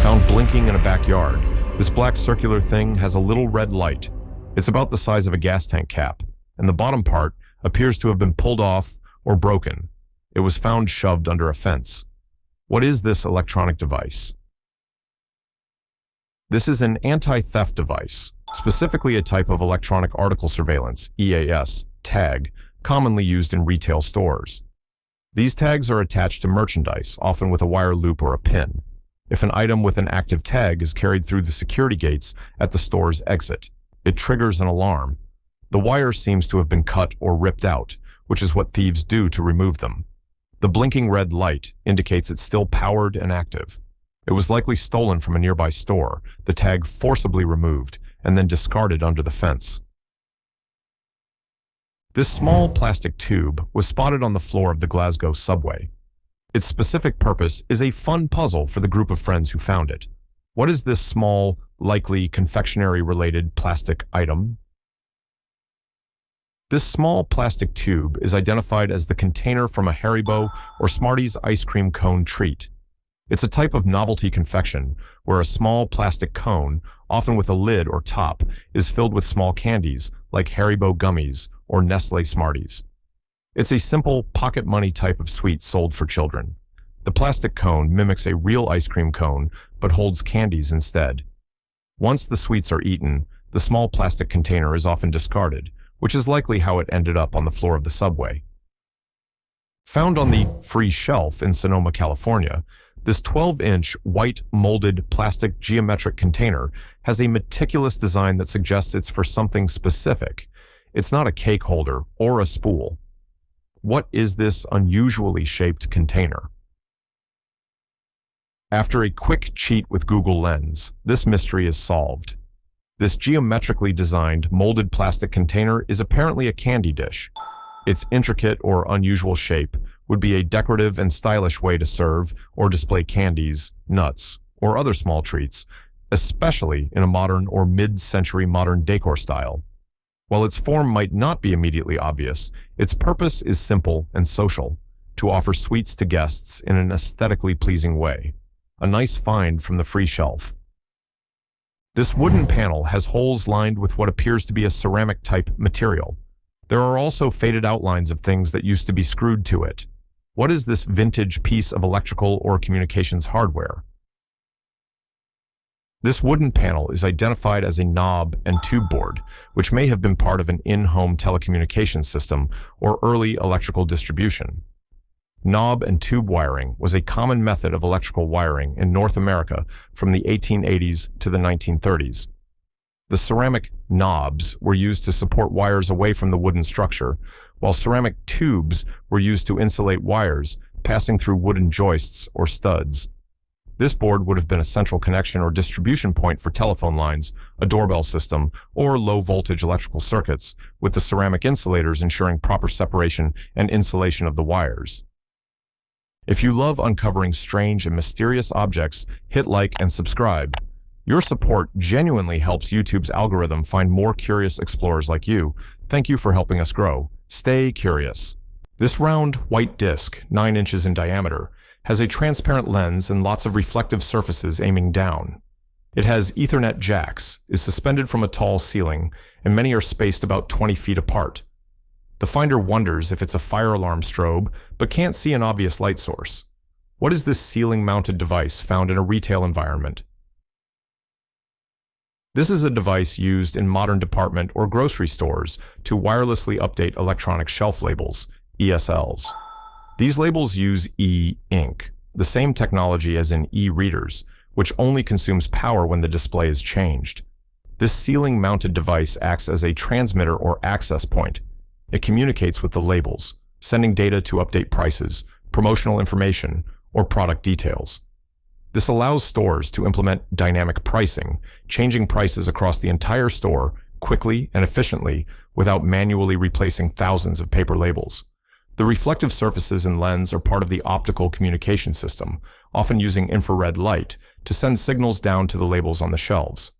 Found blinking in a backyard. This black circular thing has a little red light. It's about the size of a gas tank cap, and the bottom part appears to have been pulled off or broken. It was found shoved under a fence. What is this electronic device? This is an anti-theft device, specifically a type of electronic article surveillance, EAS, tag, commonly used in retail stores. These tags are attached to merchandise, often with a wire loop or a pin. If an item with an active tag is carried through the security gates at the store's exit, it triggers an alarm. The wire seems to have been cut or ripped out, which is what thieves do to remove them. The blinking red light indicates it's still powered and active. It was likely stolen from a nearby store, the tag forcibly removed, and then discarded under the fence. This small plastic tube was spotted on the floor of the Glasgow subway. Its specific purpose is a fun puzzle for the group of friends who found it. What is this small, likely confectionery-related plastic item? This small plastic tube is identified as the container from a Haribo or Smarties ice cream cone treat. It's a type of novelty confection where a small plastic cone, often with a lid or top, is filled with small candies like Haribo gummies or Nestle Smarties. It's a simple pocket money type of sweet sold for children. The plastic cone mimics a real ice cream cone but holds candies instead. Once the sweets are eaten, the small plastic container is often discarded, which is likely how it ended up on the floor of the subway. Found on the free shelf in Sonoma, California, this 12-inch white molded plastic geometric container has a meticulous design that suggests it's for something specific. It's not a cake holder or a spool. What is this unusually shaped container? After a quick cheat with Google Lens, this mystery is solved. This geometrically designed molded plastic container is apparently a candy dish. Its intricate or unusual shape would be a decorative and stylish way to serve or display candies, nuts, or other small treats, especially in a modern or mid-century modern decor style. While its form might not be immediately obvious, its purpose is simple and social, to offer sweets to guests in an aesthetically pleasing way. A nice find from the free shelf. This wooden panel has holes lined with what appears to be a ceramic-type material. There are also faded outlines of things that used to be screwed to it. What is this vintage piece of electrical or communications hardware? This wooden panel is identified as a knob and tube board, which may have been part of an in-home telecommunications system or early electrical distribution. Knob and tube wiring was a common method of electrical wiring in North America from the 1880s to the 1930s. The ceramic knobs were used to support wires away from the wooden structure, while ceramic tubes were used to insulate wires passing through wooden joists or studs. This board would have been a central connection or distribution point for telephone lines, a doorbell system, or low-voltage electrical circuits, with the ceramic insulators ensuring proper separation and insulation of the wires. If you love uncovering strange and mysterious objects, hit like and subscribe. Your support genuinely helps YouTube's algorithm find more curious explorers like you. Thank you for helping us grow. Stay curious. This round, white disc, 9 inches in diameter, has a transparent lens and lots of reflective surfaces aiming down. It has Ethernet jacks, is suspended from a tall ceiling, and many are spaced about 20 feet apart. The finder wonders if it's a fire alarm strobe, but can't see an obvious light source. What is this ceiling-mounted device found in a retail environment? This is a device used in modern department or grocery stores to wirelessly update electronic shelf labels, ESLs. These labels use e-ink, the same technology as in e-readers, which only consumes power when the display is changed. This ceiling-mounted device acts as a transmitter or access point. It communicates with the labels, sending data to update prices, promotional information, or product details. This allows stores to implement dynamic pricing, changing prices across the entire store quickly and efficiently without manually replacing thousands of paper labels. The reflective surfaces and lens are part of the optical communication system, often using infrared light to send signals down to the labels on the shelves.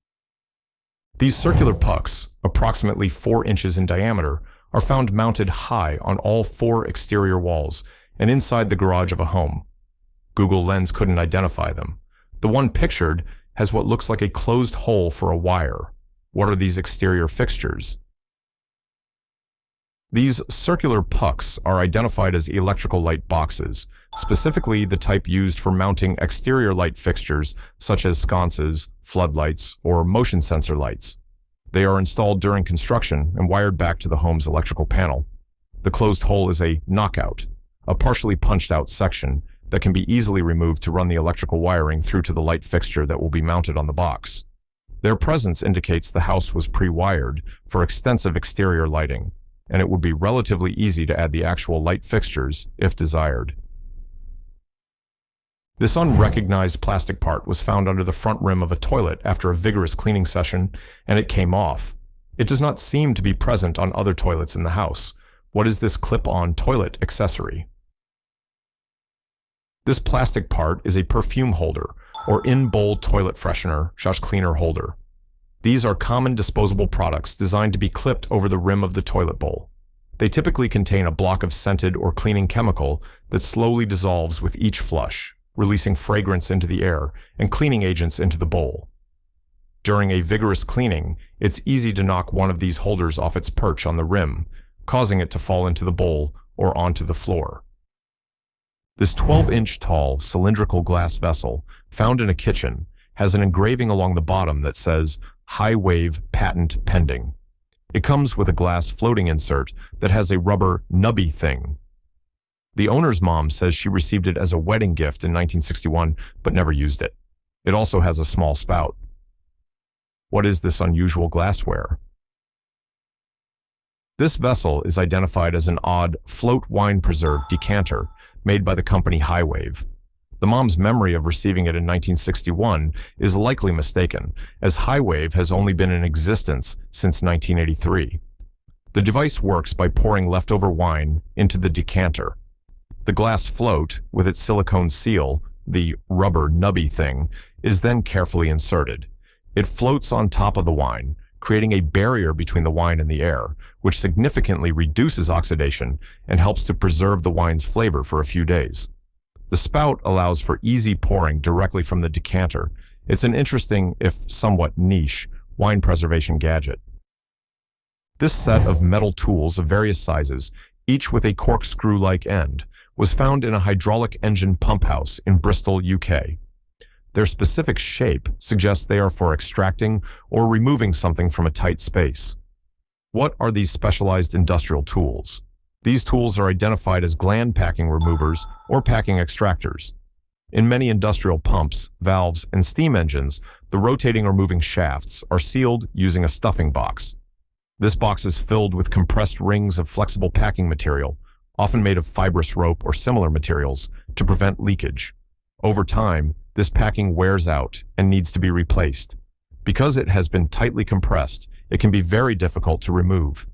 These circular pucks, approximately 4 inches in diameter, are found mounted high on all 4 exterior walls and inside the garage of a home. Google Lens couldn't identify them. The one pictured has what looks like a closed hole for a wire. What are these exterior fixtures? These circular pucks are identified as electrical light boxes, specifically the type used for mounting exterior light fixtures such as sconces, floodlights, or motion sensor lights. They are installed during construction and wired back to the home's electrical panel. The closed hole is a knockout, a partially punched out section that can be easily removed to run the electrical wiring through to the light fixture that will be mounted on the box. Their presence indicates the house was pre-wired for extensive exterior lighting, and it would be relatively easy to add the actual light fixtures if desired. This unrecognized plastic part was found under the front rim of a toilet after a vigorous cleaning session, and it came off. It does not seem to be present on other toilets in the house. What is this clip-on toilet accessory? This plastic part is a perfume holder, or in-bowl toilet freshener/cleaner holder. These are common disposable products designed to be clipped over the rim of the toilet bowl. They typically contain a block of scented or cleaning chemical that slowly dissolves with each flush, releasing fragrance into the air and cleaning agents into the bowl. During a vigorous cleaning, it's easy to knock one of these holders off its perch on the rim, causing it to fall into the bowl or onto the floor. This 12-inch tall cylindrical glass vessel, found in a kitchen, has an engraving along the bottom that says HighWave Patent Pending. It comes with a glass floating insert that has a rubber nubby thing. The owner's mom says she received it as a wedding gift in 1961 but never used it. It also has a small spout. What is this unusual glassware? This vessel is identified as an odd float wine preserve decanter made by the company HighWave. The mom's memory of receiving it in 1961 is likely mistaken, as HighWave has only been in existence since 1983. The device works by pouring leftover wine into the decanter. The glass float, with its silicone seal, the rubber nubby thing, is then carefully inserted. It floats on top of the wine, creating a barrier between the wine and the air, which significantly reduces oxidation and helps to preserve the wine's flavor for a few days. The spout allows for easy pouring directly from the decanter. It's an interesting, if somewhat niche, wine preservation gadget. This set of metal tools of various sizes, each with a corkscrew-like end, was found in a hydraulic engine pump house in Bristol, UK. Their specific shape suggests they are for extracting or removing something from a tight space. What are these specialized industrial tools? These tools are identified as gland packing removers or packing extractors. In many industrial pumps, valves, and steam engines, the rotating or moving shafts are sealed using a stuffing box. This box is filled with compressed rings of flexible packing material, often made of fibrous rope or similar materials, to prevent leakage. Over time, this packing wears out and needs to be replaced. Because it has been tightly compressed, it can be very difficult to remove.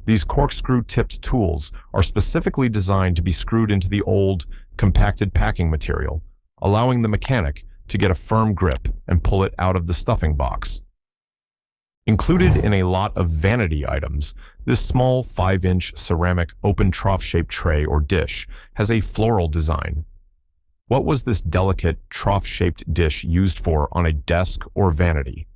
These corkscrew-tipped tools are specifically designed to be screwed into the old, compacted packing material, allowing the mechanic to get a firm grip and pull it out of the stuffing box. Included in a lot of vanity items, this small 5-inch ceramic open trough-shaped tray or dish has a floral design. What was this delicate trough-shaped dish used for on a desk or vanity?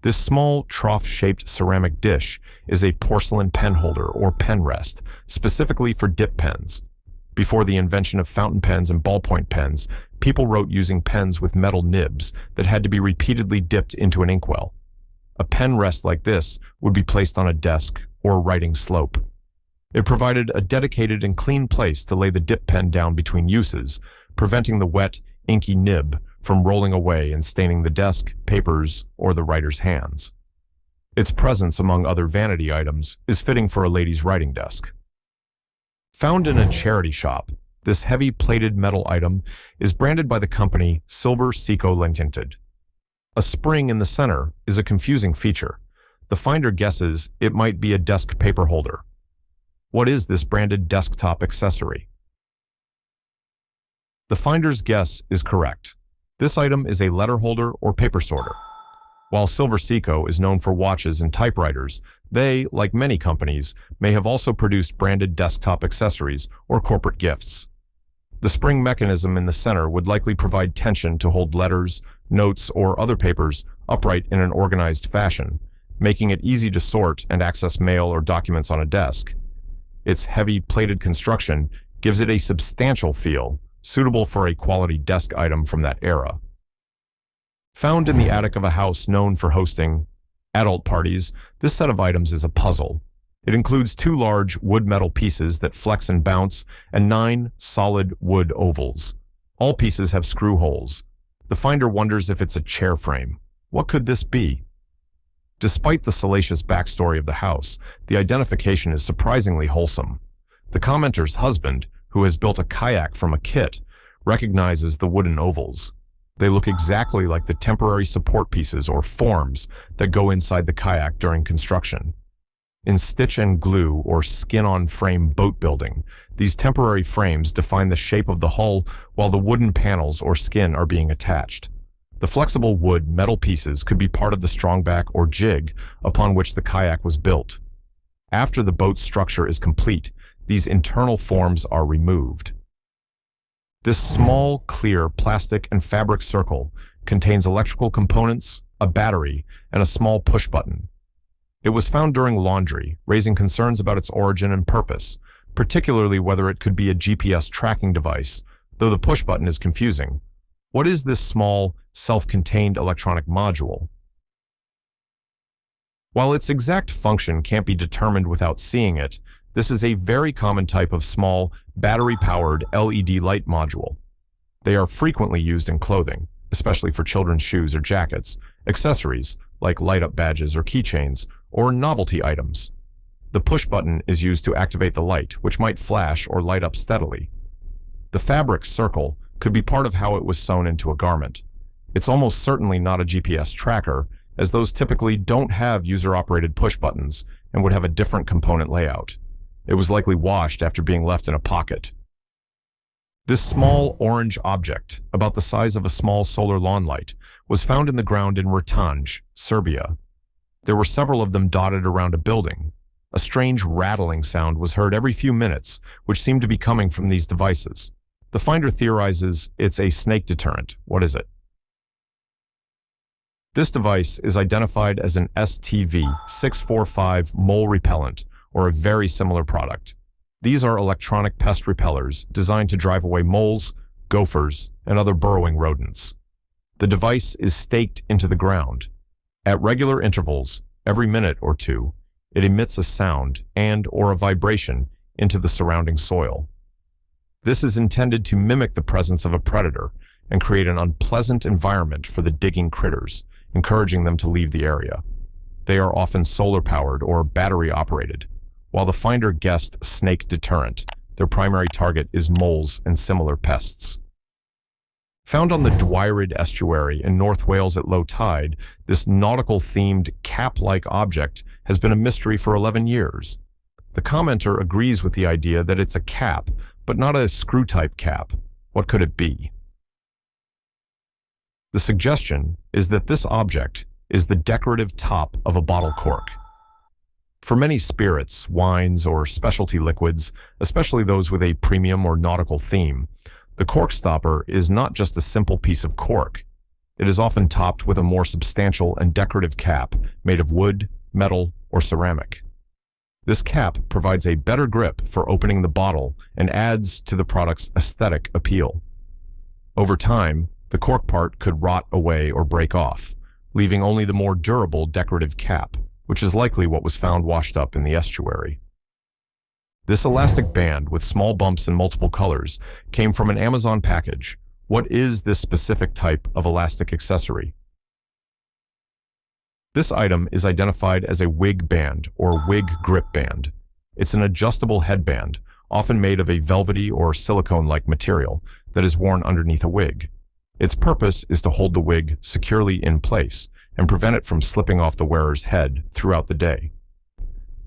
This small trough-shaped ceramic dish is a porcelain pen holder or pen rest, specifically for dip pens. Before the invention of fountain pens and ballpoint pens, people wrote using pens with metal nibs that had to be repeatedly dipped into an inkwell. A pen rest like this would be placed on a desk or writing slope. It provided a dedicated and clean place to lay the dip pen down between uses, preventing the wet, inky nib from rolling away and staining the desk, papers, or the writer's hands. Its presence among other vanity items is fitting for a lady's writing desk. Found in a charity shop, this heavy plated metal item is branded by the company Silver Seco Tinted. A spring in the center is a confusing feature. The finder guesses it might be a desk paper holder. What is this branded desktop accessory? The finder's guess is correct. This item is a letter holder or paper sorter. While Silver Seco is known for watches and typewriters, they, like many companies, may have also produced branded desktop accessories or corporate gifts. The spring mechanism in the center would likely provide tension to hold letters, notes, or other papers upright in an organized fashion, making it easy to sort and access mail or documents on a desk. Its heavy plated construction gives it a substantial feel, suitable for a quality desk item from that era. Found in the attic of a house known for hosting adult parties, this set of items is a puzzle. It includes 2 large wood-metal pieces that flex and bounce and 9 solid wood ovals. All pieces have screw holes. The finder wonders if it's a chair frame. What could this be? Despite the salacious backstory of the house, the identification is surprisingly wholesome. The commenter's husband, who has built a kayak from a kit, recognizes the wooden ovals. They look exactly like the temporary support pieces or forms that go inside the kayak during construction. In stitch and glue or skin-on-frame boat building, these temporary frames define the shape of the hull while the wooden panels or skin are being attached. The flexible wood metal pieces could be part of the strongback or jig upon which the kayak was built. After the boat's structure is complete, these internal forms are removed. This small, clear plastic and fabric circle contains electrical components, a battery, and a small push button. It was found during laundry, raising concerns about its origin and purpose, particularly whether it could be a GPS tracking device, though the push button is confusing. What is this small, self-contained electronic module? While its exact function can't be determined without seeing it, this is a very common type of small, battery-powered LED light module. They are frequently used in clothing, especially for children's shoes or jackets, accessories like light-up badges or keychains, or novelty items. The push button is used to activate the light, which might flash or light up steadily. The fabric circle could be part of how it was sewn into a garment. It's almost certainly not a GPS tracker, as those typically don't have user-operated push buttons and would have a different component layout. It was likely washed after being left in a pocket. This small orange object, about the size of a small solar lawn light, was found in the ground in Rattle, Serbia. There were several of them dotted around a building. A strange rattling sound was heard every few minutes, which seemed to be coming from these devices. The finder theorizes it's a snake deterrent. What is it? This device is identified as an STV-645 mole repellent, or a very similar product. These are electronic pest repellers designed to drive away moles, gophers, and other burrowing rodents. The device is staked into the ground. At regular intervals, every minute or two, it emits a sound and/or a vibration into the surrounding soil. This is intended to mimic the presence of a predator and create an unpleasant environment for the digging critters, encouraging them to leave the area. They are often solar-powered or battery-operated. While the finder guessed snake deterrent, their primary target is moles and similar pests. Found on the Dwyrid Estuary in North Wales at low tide, this nautical-themed cap-like object has been a mystery for 11 years. The commenter agrees with the idea that it's a cap, but not a screw-type cap. What could it be? The suggestion is that this object is the decorative top of a bottle cork. For many spirits, wines, or specialty liquids, especially those with a premium or nautical theme, the cork stopper is not just a simple piece of cork. It is often topped with a more substantial and decorative cap made of wood, metal, or ceramic. This cap provides a better grip for opening the bottle and adds to the product's aesthetic appeal. Over time, the cork part could rot away or break off, leaving only the more durable decorative cap, which is likely what was found washed up in the estuary. This elastic band with small bumps in multiple colors came from an Amazon package. What is this specific type of elastic accessory? This item is identified as a wig band or wig grip band. It's an adjustable headband, often made of a velvety or silicone-like material that is worn underneath a wig. Its purpose is to hold the wig securely in place and prevent it from slipping off the wearer's head throughout the day.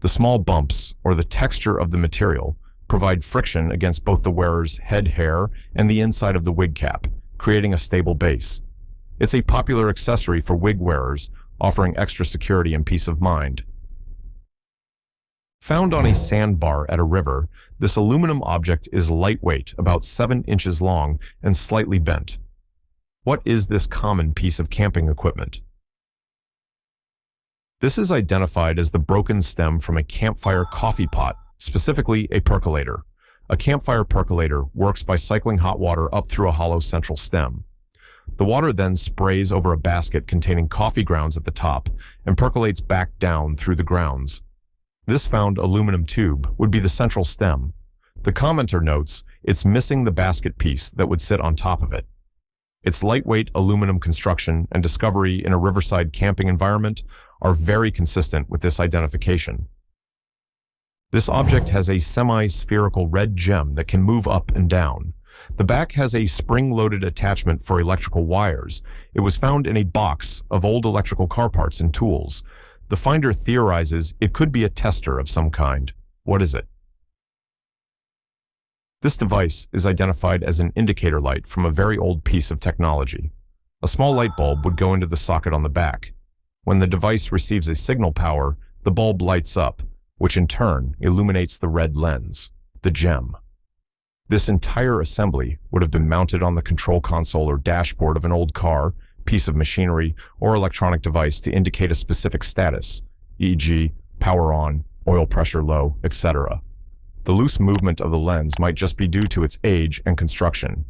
The small bumps, or the texture of the material, provide friction against both the wearer's head hair and the inside of the wig cap, creating a stable base. It's a popular accessory for wig wearers, offering extra security and peace of mind. Found on a sandbar at a river, this aluminum object is lightweight, about 7 inches long, and slightly bent. What is this common piece of camping equipment? This is identified as the broken stem from a campfire coffee pot, specifically a percolator. A campfire percolator works by cycling hot water up through a hollow central stem. The water then sprays over a basket containing coffee grounds at the top and percolates back down through the grounds. This found aluminum tube would be the central stem. The commenter notes it's missing the basket piece that would sit on top of it. Its lightweight aluminum construction and discovery in a riverside camping environment are very consistent with this identification. This object has a semi-spherical red gem that can move up and down. The back has a spring-loaded attachment for electrical wires. It was found in a box of old electrical car parts and tools. The finder theorizes it could be a tester of some kind. What is it? This device is identified as an indicator light from a very old piece of technology. A small light bulb would go into the socket on the back. When the device receives a signal power, the bulb lights up, which in turn illuminates the red lens, the gem. This entire assembly would have been mounted on the control console or dashboard of an old car, piece of machinery, or electronic device to indicate a specific status, e.g., power on, oil pressure low, etc. The loose movement of the lens might just be due to its age and construction.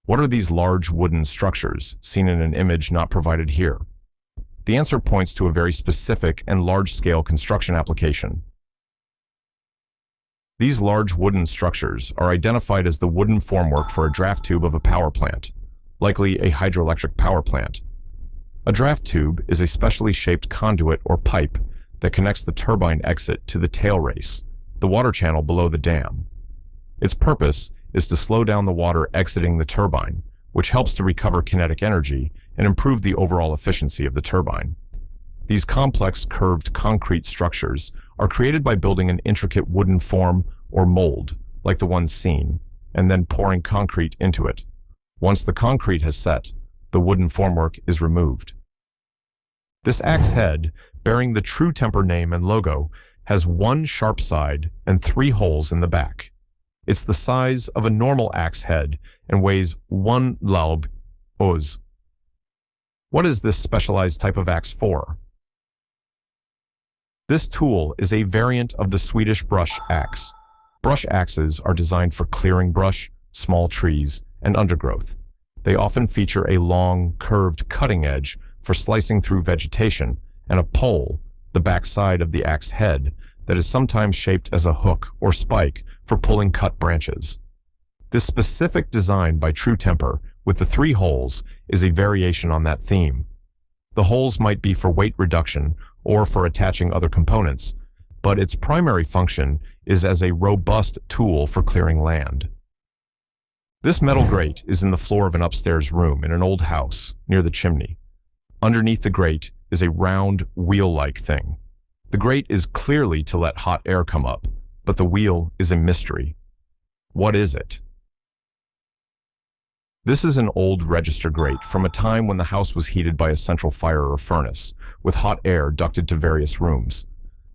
What are these large wooden structures, seen in an image not provided here? The answer points to a very specific and large-scale construction application. These large wooden structures are identified as the wooden formwork for a draft tube of a power plant, likely a hydroelectric power plant. A draft tube is a specially shaped conduit or pipe that connects the turbine exit to the tail race, the water channel below the dam. Its purpose is to slow down the water exiting the turbine, which helps to recover kinetic energy and improve the overall efficiency of the turbine. These complex curved concrete structures are created by building an intricate wooden form or mold, like the one seen, and then pouring concrete into it. Once the concrete has set, the wooden formwork is removed. This axe head, bearing the True Temper name and logo, has one sharp side and 3 holes in the back. It's the size of a normal axe head and weighs 1 laub oz. What is this specialized type of axe for? This tool is a variant of the Swedish brush axe. Brush axes are designed for clearing brush, small trees, and undergrowth. They often feature a long, curved cutting edge for slicing through vegetation and a pole, the back side of the axe head, that is sometimes shaped as a hook or spike for pulling cut branches. This specific design by True Temper with the 3 holes is a variation on that theme. The holes might be for weight reduction or for attaching other components, but its primary function is as a robust tool for clearing land. This metal grate is in the floor of an upstairs room in an old house near the chimney. Underneath the grate is a round, wheel-like thing. The grate is clearly to let hot air come up, but the wheel is a mystery. What is it? This is an old register grate from a time when the house was heated by a central fire or furnace, with hot air ducted to various rooms.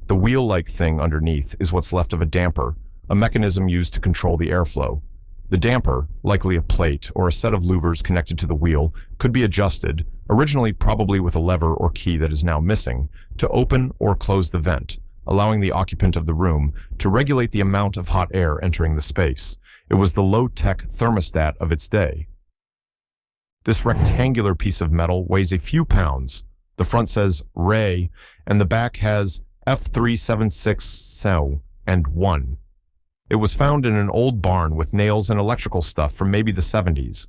The wheel-like thing underneath is what's left of a damper, a mechanism used to control the airflow. The damper, likely a plate or a set of louvers connected to the wheel, could be adjusted, originally probably with a lever or key that is now missing, to open or close the vent, allowing the occupant of the room to regulate the amount of hot air entering the space. It was the low-tech thermostat of its day. This rectangular piece of metal weighs a few pounds. The front says Ray, and the back has F376 SEW and 1. It was found in an old barn with nails and electrical stuff from maybe the 70s.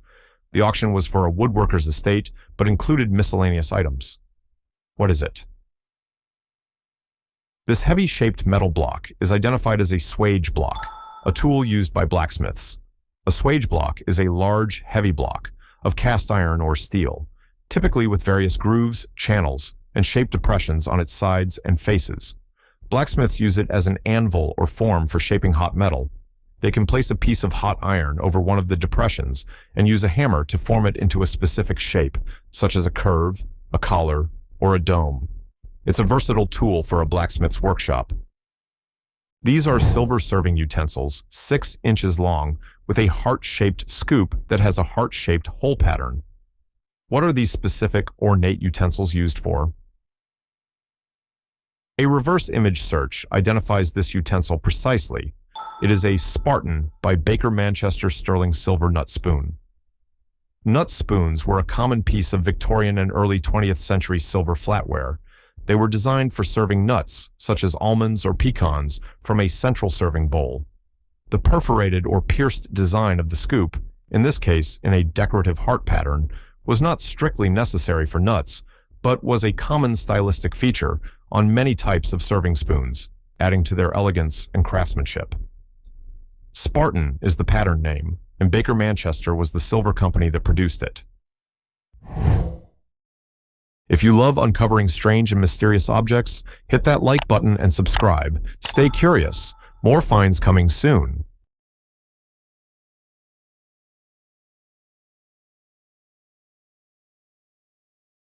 The auction was for a woodworker's estate, but included miscellaneous items. What is it? This heavy-shaped metal block is identified as a swage block, a tool used by blacksmiths. A swage block is a large, heavy block of cast iron or steel, typically with various grooves, channels, and shaped depressions on its sides and faces. Blacksmiths use it as an anvil or form for shaping hot metal. They can place a piece of hot iron over one of the depressions and use a hammer to form it into a specific shape, such as a curve, a collar, or a dome. It's a versatile tool for a blacksmith's workshop. These are silver serving utensils, 6 inches long, with a heart-shaped scoop that has a heart-shaped hole pattern. What are these specific, ornate utensils used for? A reverse image search identifies this utensil precisely. It is a Spartan by Baker Manchester sterling silver nut spoon. Nut spoons were a common piece of Victorian and early 20th century silver flatware. They were designed for serving nuts, such as almonds or pecans, from a central serving bowl. The perforated or pierced design of the scoop, in this case in a decorative heart pattern, was not strictly necessary for nuts, but was a common stylistic feature on many types of serving spoons, adding to their elegance and craftsmanship. Spartan is the pattern name, and Baker Manchester was the silver company that produced it. If you love uncovering strange and mysterious objects, hit that like button and subscribe. Stay curious. More finds coming soon.